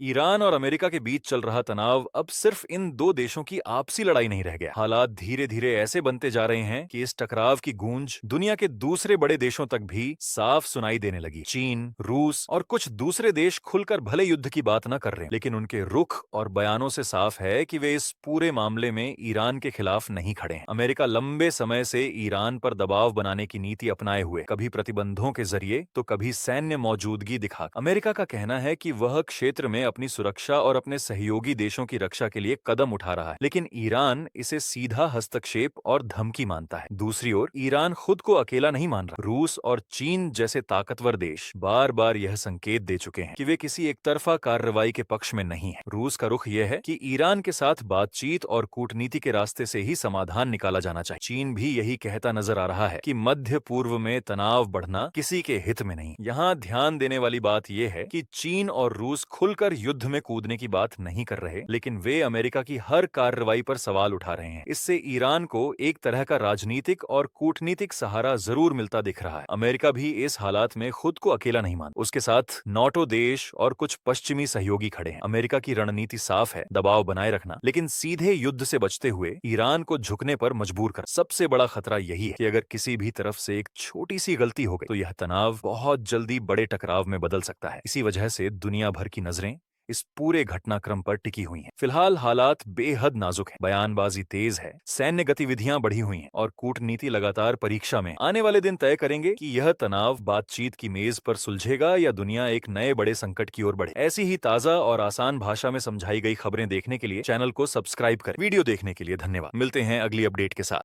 Iran और America के बीच चल रहा तनाव अब सिर्फ इन दो देशों की आपसी लड़ाई नहीं रह गया। हालात धीरे धीरे ऐसे बनते जा रहे हैं कि इस टकराव की गूंज दुनिया के दूसरे बड़े देशों तक भी साफ सुनाई देने लगी। चीन, रूस और कुछ दूसरे देश खुलकर भले युद्ध की बात न कर रहे हैं, लेकिन उनके रुख और बयानों से साफ है कि वे इस पूरे मामले में ईरान के खिलाफ नहीं खड़े हैं। अमेरिका लंबे समय से ईरान पर दबाव बनाने की नीति अपनाए हुए, कभी प्रतिबंधों के जरिए तो कभी सैन्य मौजूदगी दिखा, अमेरिका का कहना है कि वह क्षेत्र में अपनी सुरक्षा और अपने सहयोगी देशों की रक्षा के लिए कदम उठा रहा है, लेकिन ईरान इसे सीधा हस्तक्षेप और धमकी मानता है। दूसरी ओर ईरान खुद को अकेला नहीं मान रहा। रूस और चीन जैसे ताकतवर देश बार बार यह संकेत दे चुके हैं कि वे किसी एकतरफा कार्रवाई के पक्ष में नहीं है। रूस का रुख यह है कि ईरान के साथ बातचीत और कूटनीति के रास्ते से ही समाधान निकाला जाना चाहिए। चीन भी यही कहता नजर आ रहा है कि मध्य पूर्व में तनाव बढ़ना किसी के हित में नहीं। यहाँ ध्यान देने वाली बात यह है कि चीन और रूस खुलकर युद्ध में कूदने की बात नहीं कर रहे, लेकिन वे अमेरिका की हर कार्रवाई पर सवाल उठा रहे हैं। इससे ईरान को एक तरह का राजनीतिक और कूटनीतिक सहारा जरूर मिलता दिख रहा है। अमेरिका भी इस हालात में खुद को अकेला नहीं मानता। उसके साथ नाटो देश और कुछ पश्चिमी सहयोगी खड़े हैं। अमेरिका की रणनीति साफ है, दबाव बनाए रखना, लेकिन सीधे युद्ध से बचते हुए ईरान को झुकने पर मजबूर कर। सबसे बड़ा खतरा यही है कि अगर किसी भी तरफ से एक छोटी सी गलती हो गई तो यह तनाव बहुत जल्दी बड़े टकराव में बदल सकता है। इसी वजह से दुनिया भर की नजरें इस पूरे घटनाक्रम पर टिकी हुई हैं। फिलहाल हालात बेहद नाजुक हैं, बयानबाजी तेज है, सैन्य गतिविधियां बढ़ी हुई हैं और कूटनीति लगातार परीक्षा में। आने वाले दिन तय करेंगे कि यह तनाव बातचीत की मेज पर सुलझेगा या दुनिया एक नए बड़े संकट की ओर बढ़े। ऐसी ही ताजा और आसान भाषा में समझाई गई खबरें देखने के लिए चैनल को सब्सक्राइब करें। वीडियो देखने के लिए धन्यवाद। मिलते हैं अगली अपडेट के साथ।